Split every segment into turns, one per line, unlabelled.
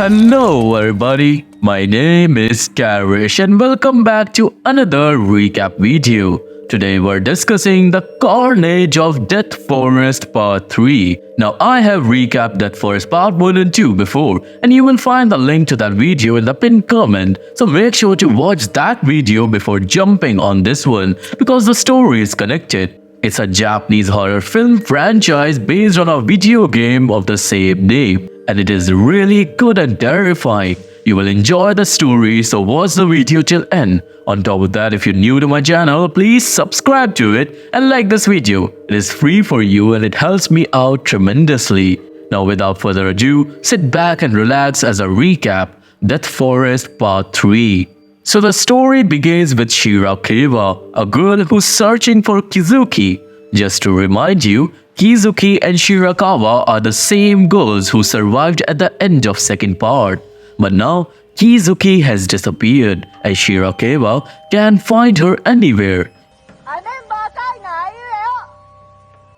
Hello everybody, my name is Karryshh and welcome back to another recap video. Today we're discussing the Carnage of Death Forest Part 3. Now I have recapped Death Forest Part 1 and 2 before and you will find the link to that video in the pinned comment. So make sure to watch that video before jumping on this one because the story is connected. It's a Japanese horror film franchise based on a video game of the same name. And it is really good and terrifying. You will enjoy the story, so watch the video till end. On top of that, if you're new to my channel, please subscribe to it and like this video. It is free for you and it helps me out tremendously. Now without further ado, sit back and relax as I recap Death Forest Part 3. So the story begins with Shirakawa, a girl who's searching for Kizuki. Just to remind you, Kizuki and Shirakawa are the same girls who survived at the end of second part. But now, Kizuki has disappeared and Shirakawa can't find her anywhere.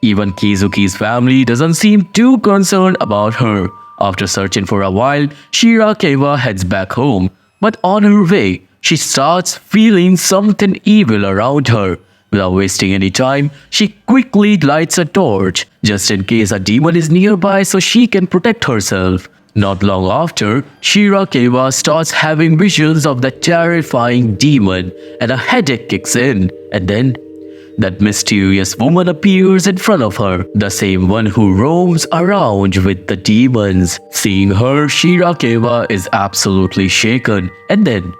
Even Kizuki's family doesn't seem too concerned about her. After searching for a while, Shirakawa heads back home. But on her way, she starts feeling something evil around her. Without wasting any time, she quickly lights a torch, just in case a demon is nearby so she can protect herself. Not long after, Shirakawa starts having visions of the terrifying demon and a headache kicks in. And then, that mysterious woman appears in front of her, the same one who roams around with the demons. Seeing her, Shirakawa is absolutely shaken. And then,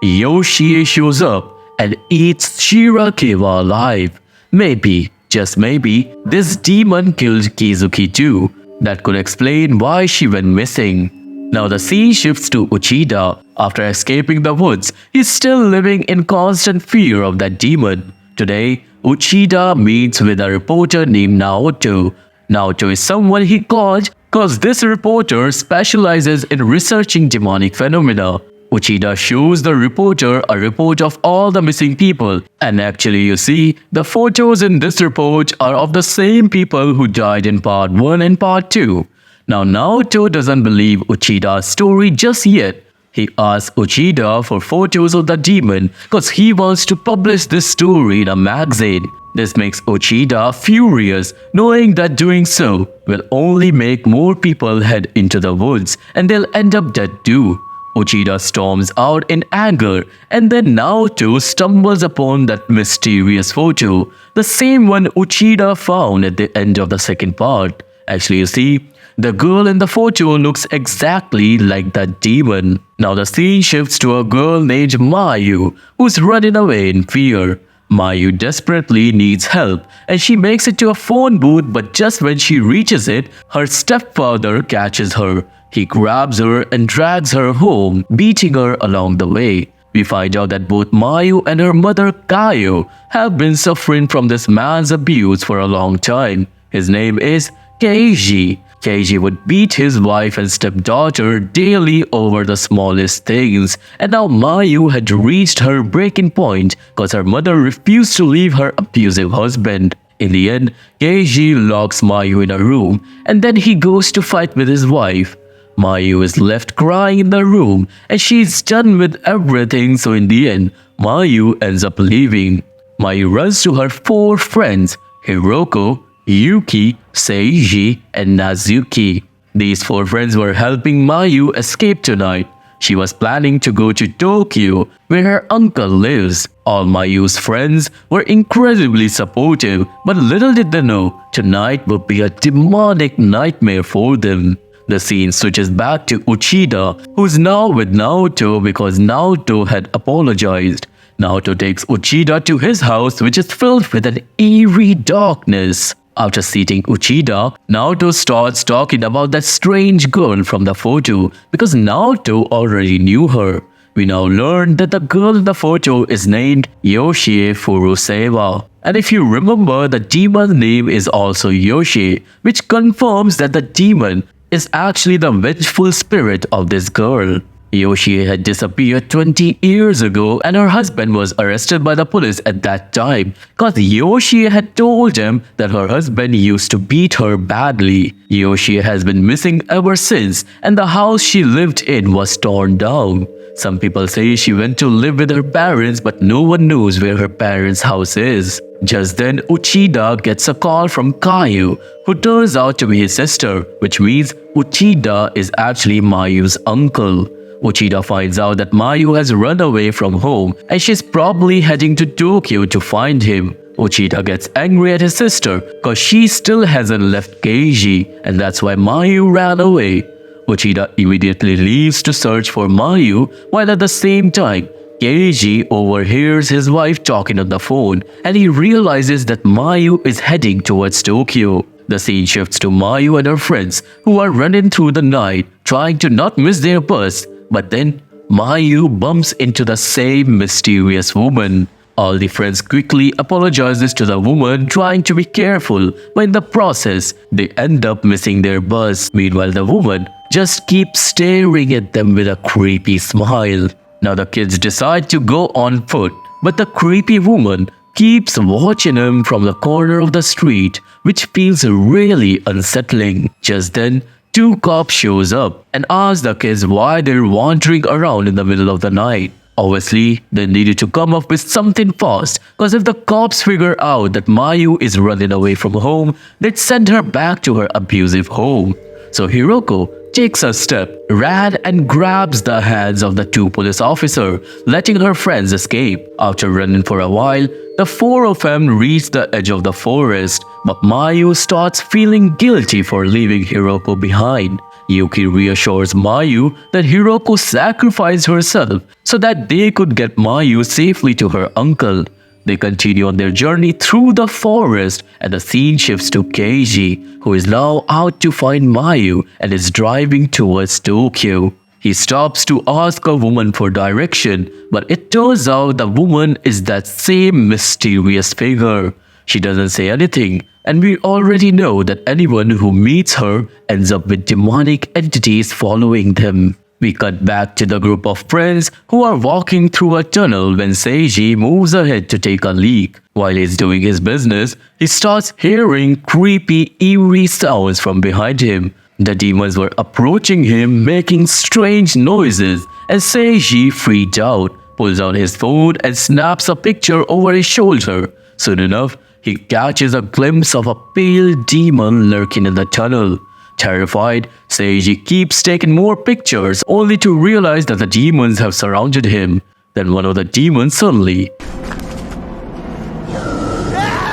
Yoshie shows up and eats Shirakawa alive. Maybe, just maybe, this demon killed Kizuki too. That could explain why she went missing. Now the scene shifts to Uchida. After escaping the woods, he's still living in constant fear of that demon. Today, Uchida meets with a reporter named Naoto. Naoto is someone he called cause this reporter specializes in researching demonic phenomena. Uchida shows the reporter a report of all the missing people. And actually you see, the photos in this report are of the same people who died in part 1 and part 2. Now Naoto doesn't believe Uchida's story just yet. He asks Uchida for photos of the demon cause he wants to publish this story in a magazine. This makes Uchida furious, knowing that doing so will only make more people head into the woods and they'll end up dead too. Uchida storms out in anger and then Naoto stumbles upon that mysterious photo, the same one Uchida found at the end of the second part. Actually, you see, the girl in the photo looks exactly like that demon. Now the scene shifts to a girl named Mayu who's running away in fear. Mayu desperately needs help and she makes it to a phone booth, but just when she reaches it, her stepfather catches her. He grabs her and drags her home, beating her along the way. We find out that both Mayu and her mother Kayo have been suffering from this man's abuse for a long time. His name is Keiji. Keiji would beat his wife and stepdaughter daily over the smallest things. And now Mayu had reached her breaking point because her mother refused to leave her abusive husband. In the end, Keiji locks Mayu in a room and then he goes to fight with his wife. Mayu is left crying in the room and she's done with everything, so in the end, Mayu ends up leaving. Mayu runs to her 4 friends, Hiroko, Yuki, Seiji, and Nazuki. These 4 friends were helping Mayu escape tonight. She was planning to go to Tokyo, where her uncle lives. All Mayu's friends were incredibly supportive, but little did they know, tonight would be a demonic nightmare for them. The scene switches back to Uchida, who's now with Naoto because Naoto had apologized. Naoto takes Uchida to his house, which is filled with an eerie darkness. After seating Uchida, Naoto starts talking about that strange girl from the photo because Naoto already knew her. We now learn that the girl in the photo is named Yoshie Furusewa. And if you remember, the demon's name is also Yoshie, which confirms that the demon is actually the vengeful spirit of this girl. Yoshie had disappeared 20 years ago and her husband was arrested by the police at that time because Yoshie had told him that her husband used to beat her badly. Yoshie has been missing ever since and the house she lived in was torn down. Some people say she went to live with her parents, but no one knows where her parents' house is. Just then, Uchida gets a call from Kayu, who turns out to be his sister, which means Uchida is actually Mayu's uncle. Uchida finds out that Mayu has run away from home and she's probably heading to Tokyo to find him. Uchida gets angry at his sister because she still hasn't left Keiji, and that's why Mayu ran away. Uchida immediately leaves to search for Mayu, while at the same time, Keiji overhears his wife talking on the phone and he realizes that Mayu is heading towards Tokyo. The scene shifts to Mayu and her friends who are running through the night trying to not miss their bus, but then Mayu bumps into the same mysterious woman. All the friends quickly apologizes to the woman, trying to be careful, but in the process, they end up missing their bus. Meanwhile, the woman just keeps staring at them with a creepy smile. Now the kids decide to go on foot, but the creepy woman keeps watching him from the corner of the street, which feels really unsettling. Just then, two cops shows up and ask the kids why they're wandering around in the middle of the night. Obviously, they needed to come up with something fast, because if the cops figure out that Mayu is running away from home, they'd send her back to her abusive home. So Hiroko takes a step, ran and grabs the hands of the two police officers, letting her friends escape. After running for a while, the four of them reach the edge of the forest, but Mayu starts feeling guilty for leaving Hiroko behind. Yuki reassures Mayu that Hiroko sacrificed herself so that they could get Mayu safely to her uncle. They continue on their journey through the forest and the scene shifts to Keiji, who is now out to find Mayu and is driving towards Tokyo. He stops to ask a woman for direction, but it turns out the woman is that same mysterious figure. She doesn't say anything, and we already know that anyone who meets her ends up with demonic entities following them. We cut back to the group of friends who are walking through a tunnel when Seiji moves ahead to take a leak. While he's doing his business, he starts hearing creepy, eerie sounds from behind him. The demons were approaching him, making strange noises, and Seiji freaked out, pulls out his phone and snaps a picture over his shoulder. Soon enough, he catches a glimpse of a pale demon lurking in the tunnel. Terrified, Seiji keeps taking more pictures only to realize that the demons have surrounded him. Then one of the demons suddenly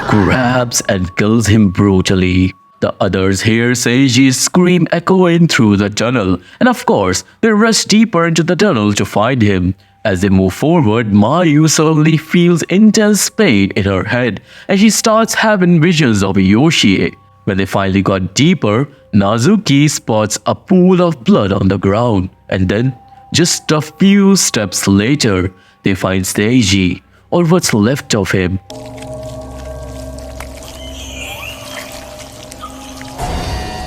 grabs and kills him brutally. The others hear Seiji's scream echoing through the tunnel, and of course, they rush deeper into the tunnel to find him. As they move forward, Mayu suddenly feels intense pain in her head, and she starts having visions of Yoshie. When they finally got deeper, Nazuki spots a pool of blood on the ground, and then, just a few steps later, they find Seiji, or what's left of him.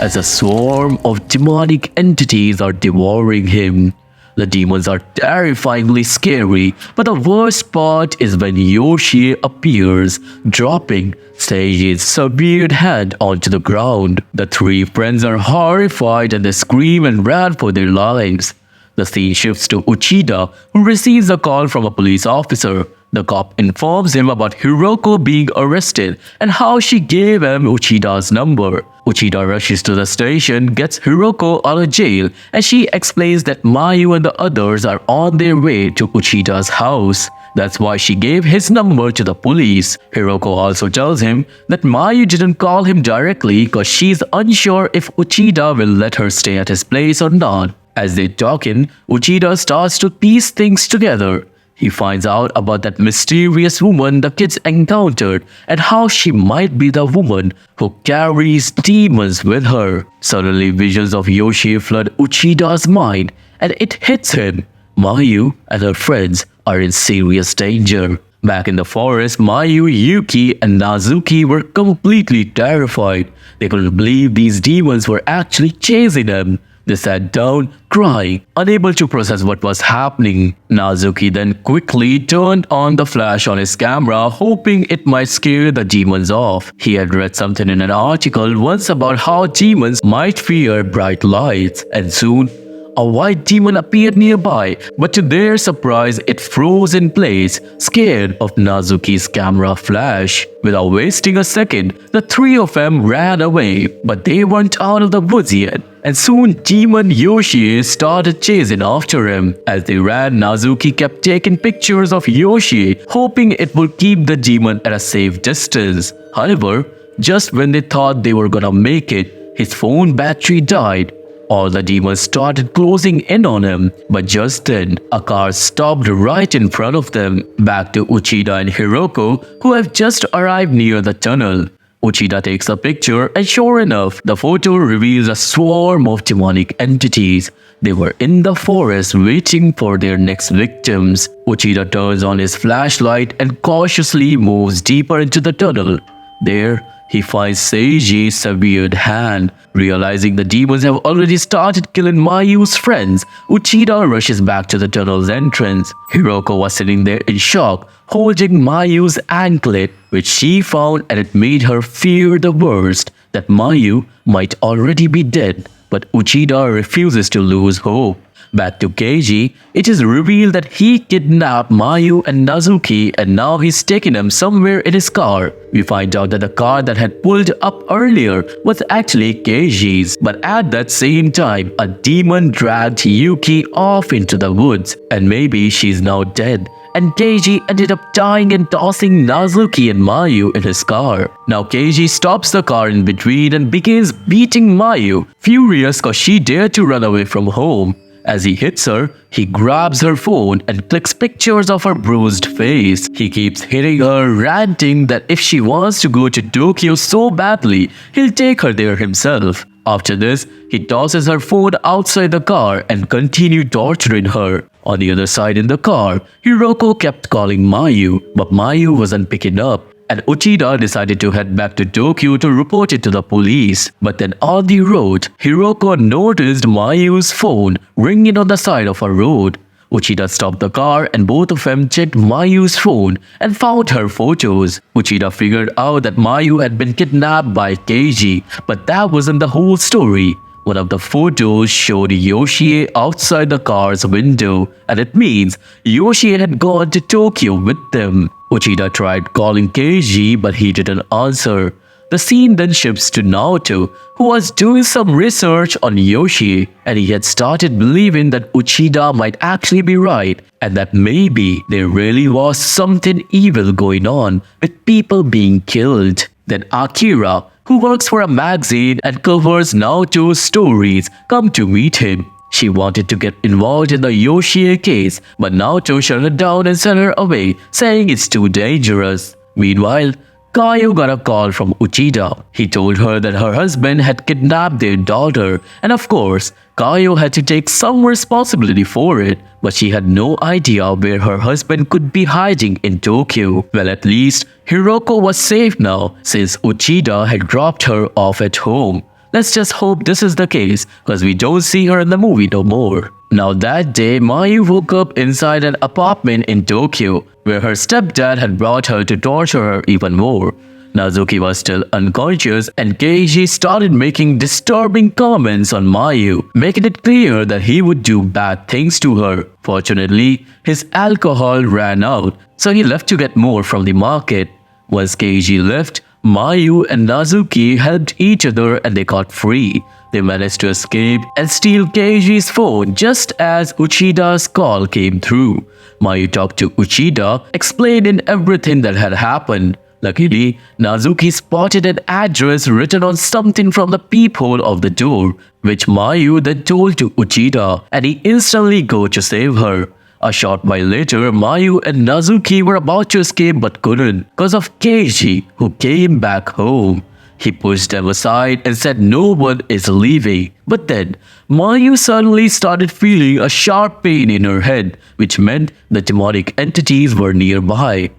As a swarm of demonic entities are devouring him. The demons are terrifyingly scary, but the worst part is when Yoshie appears, dropping Seiji's severed hand onto the ground. The three friends are horrified and they scream and run for their lives. The scene shifts to Uchida, who receives a call from a police officer. The cop informs him about Hiroko being arrested and how she gave him Uchida's number. Uchida rushes to the station, gets Hiroko out of jail, and she explains that Mayu and the others are on their way to Uchida's house. That's why she gave his number to the police. Hiroko also tells him that Mayu didn't call him directly because she's unsure if Uchida will let her stay at his place or not. As they're talking, Uchida starts to piece things together. He finds out about that mysterious woman the kids encountered and how she might be the woman who carries demons with her. Suddenly, visions of Yoshie flood Uchida's mind and it hits him. Mayu and her friends are in serious danger. Back in the forest, Mayu, Yuki, and Nazuki were completely terrified. They couldn't believe these demons were actually chasing them. They sat down, crying, unable to process what was happening. Nazuki then quickly turned on the flash on his camera, hoping it might scare the demons off. He had read something in an article once about how demons might fear bright lights, and soon a white demon appeared nearby, but to their surprise, it froze in place, scared of Nazuki's camera flash. Without wasting a second, the three of them ran away, but they weren't out of the woods yet. And soon, Demon Yoshi started chasing after him. As they ran, Nazuki kept taking pictures of Yoshi, hoping it would keep the demon at a safe distance. However, just when they thought they were gonna make it, his phone battery died. All the demons started closing in on him, but just then, a car stopped right in front of them. Back to Uchida and Hiroko, who have just arrived near the tunnel. Uchida takes a picture, and sure enough, the photo reveals a swarm of demonic entities. They were in the forest waiting for their next victims. Uchida turns on his flashlight and cautiously moves deeper into the tunnel. There, he finds Seiji's severed hand. Realizing the demons have already started killing Mayu's friends, Uchida rushes back to the tunnel's entrance. Hiroko was sitting there in shock, holding Mayu's anklet, which she found, and it made her fear the worst, that Mayu might already be dead. But Uchida refuses to lose hope. Back to Keiji, it is revealed that he kidnapped Mayu and Nazuki, and now he's taking them somewhere in his car. We find out that the car that had pulled up earlier was actually Keiji's, but at that same time, a demon dragged Yuki off into the woods, and maybe she's now dead. And Keiji ended up dying and tossing Nazuki and Mayu in his car. Now Keiji stops the car in between and begins beating Mayu, furious cause she dared to run away from home. As he hits her, he grabs her phone and clicks pictures of her bruised face. He keeps hitting her, ranting that if she wants to go to Tokyo so badly, he'll take her there himself. After this, he tosses her phone outside the car and continued torturing her. On the other side in the car, Hiroko kept calling Mayu, but Mayu wasn't picking up. And Uchida decided to head back to Tokyo to report it to the police. But then on the road, Hiroko noticed Mayu's phone ringing on the side of a road. Uchida stopped the car and both of them checked Mayu's phone and found her photos. Uchida figured out that Mayu had been kidnapped by Keiji, but that wasn't the whole story. One of the photos showed Yoshi outside the car's window, and it means Yoshi had gone to Tokyo with them. Uchida tried calling Keiji, but he didn't answer. The scene then shifts to Naoto, who was doing some research on Yoshi, and he had started believing that Uchida might actually be right, and that maybe there really was something evil going on with people being killed. Then Akira, who works for a magazine and covers Naoto's stories, come to meet him. She wanted to get involved in the Yoshi case, but Naoto shut her down and sent her away, saying it's too dangerous. Meanwhile, Kayo got a call from Uchida. He told her that her husband had kidnapped their daughter, and of course, Kayo had to take some responsibility for it, but she had no idea where her husband could be hiding in Tokyo. Well, at least Hiroko was safe now, since Uchida had dropped her off at home. Let's just hope this is the case, cause we don't see her in the movie no more. Now that day, Mayu woke up inside an apartment in Tokyo, where her stepdad had brought her to torture her even more. Nazuki was still unconscious, and Keiji started making disturbing comments on Mayu, making it clear that he would do bad things to her. Fortunately, his alcohol ran out, so he left to get more from the market. Once Keiji left, Mayu and Nazuki helped each other and they got free. They managed to escape and steal Keiji's phone just as Uchida's call came through. Mayu talked to Uchida, explaining everything that had happened. Luckily, Nazuki spotted an address written on something from the peephole of the door, which Mayu then told to Uchida, and he instantly go to save her. A short while later, Mayu and Nazuki were about to escape but couldn't because of Keiji, who came back home. He pushed them aside and said no one is leaving. But then, Mayu suddenly started feeling a sharp pain in her head, which meant the demonic entities were nearby.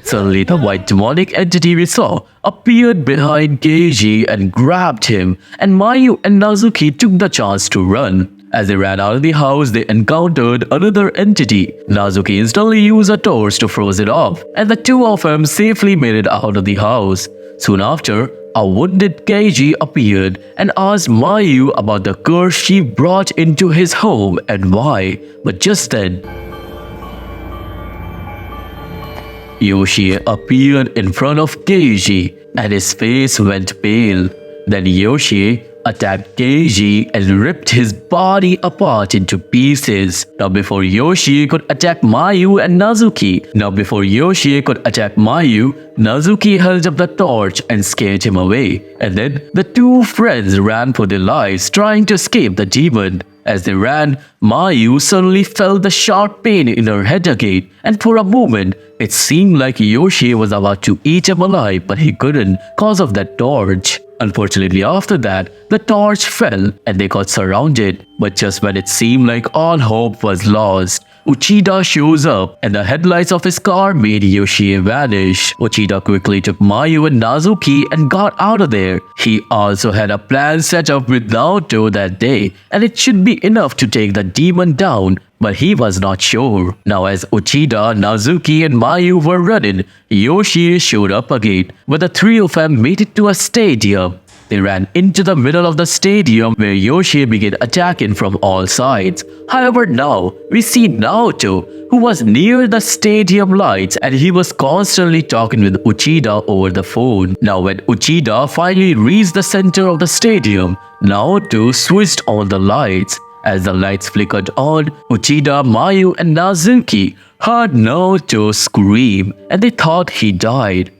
Suddenly, the white demonic entity we saw appeared behind Keiji and grabbed him, and Mayu and Nazuki took the chance to run. As they ran out of the house, they encountered another entity. Nazuki instantly used a torch to froze it off, and the two of them safely made it out of the house. Soon after, a wounded Keiji appeared and asked Mayu about the curse she brought into his home and why. But just then, Yoshi appeared in front of Keiji and his face went pale. Then Yoshi attacked Keiji and ripped his body apart into pieces. Now before Yoshi could attack Mayu, Nazuki held up the torch and scared him away. And then the two friends ran for their lives trying to escape the demon. As they ran, Mayu suddenly felt the sharp pain in her head again, and for a moment, it seemed like Yoshi was about to eat him alive, but he couldn't cause of that torch. Unfortunately, after that, the torch fell and they got surrounded. But just when it seemed like all hope was lost, Uchida shows up and the headlights of his car made Yoshi vanish. Uchida quickly took Mayu and Nazuki and got out of there. He also had a plan set up with Naoto that day, and it should be enough to take the demon down, but he was not sure. Now as Uchida, Nazuki and Mayu were running, Yoshi showed up again, but the three of them made it to a stadium. They ran into the middle of the stadium where Yoshi began attacking from all sides. However, now we see Naoto, who was near the stadium lights, and he was constantly talking with Uchida over the phone. Now when Uchida finally reached the center of the stadium, Naoto switched on the lights. As the lights flickered on, Uchida, Mayu and Nazuki heard Naoto scream and they thought he died.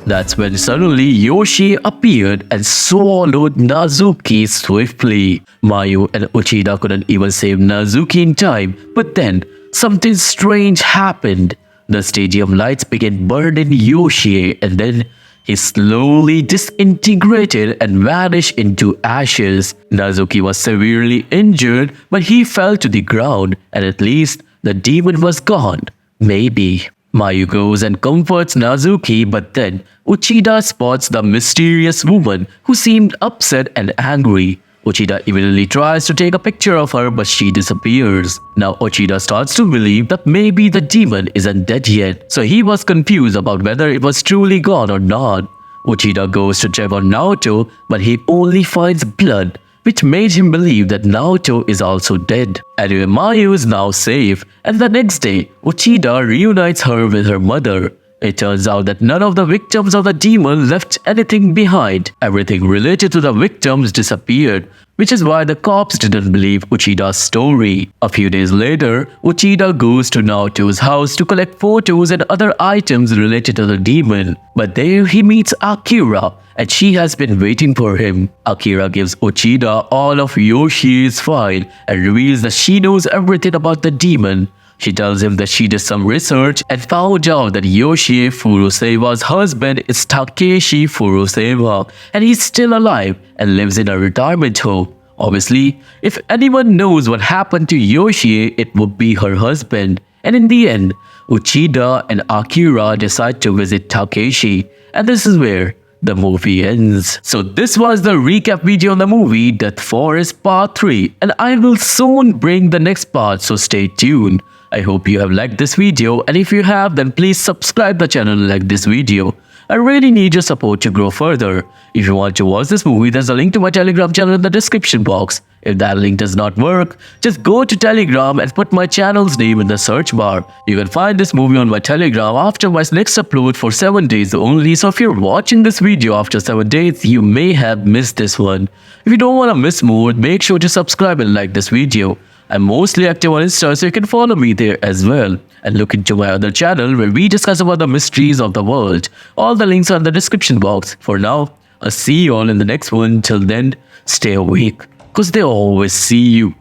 That's when suddenly Yoshi appeared and swallowed Nazuki swiftly. Mayu and Uchida couldn't even save Nazuki in time, but then something strange happened. The stadium lights began burning Yoshi and then he slowly disintegrated and vanished into ashes. Nazuki was severely injured, but he fell to the ground and at least the demon was gone. Maybe. Mayu goes and comforts Nazuki, but then Uchida spots the mysterious woman who seemed upset and angry. Uchida immediately tries to take a picture of her, but she disappears. Now Uchida starts to believe that maybe the demon isn't dead yet, so he was confused about whether it was truly gone or not. Uchida goes to check on Naoto, but he only finds blood, which made him believe that Naoto is also dead. Anyway, Mayu is now safe, and the next day, Uchida reunites her with her mother. It turns out that none of the victims of the demon left anything behind. Everything related to the victims disappeared, which is why the cops didn't believe Uchida's story. A few days later, Uchida goes to Naoto's house to collect photos and other items related to the demon. But there he meets Akira, and she has been waiting for him. Akira gives Uchida all of Yoshi's file and reveals that she knows everything about the demon. She tells him that she did some research and found out that Yoshi Furusewa's husband is Takeshi Furusewa, and he's still alive and lives in a retirement home. Obviously, if anyone knows what happened to Yoshi, it would be her husband. And in the end, Uchida and Akira decide to visit Takeshi, and this is where the movie ends. So this was the recap video on the movie Death Forest Part 3, and I will soon bring the next part, so stay tuned. I hope you have liked this video, and if you have, then please subscribe the channel and like this video. I really need your support to grow further. If you want to watch this movie, there's a link to my Telegram channel in the description box. If that link does not work, just go to Telegram and put my channel's name in the search bar. You can find this movie on my Telegram after my next upload for 7 days only, so if you're watching this video after 7 days, you may have missed this one. If you don't want to miss more, make sure to subscribe and like this video. I'm mostly active on Insta, so you can follow me there as well. And look into my other channel where we discuss about the mysteries of the world. All the links are in the description box. For now, I'll see you all in the next one. Till then, stay awake, cause they always see you.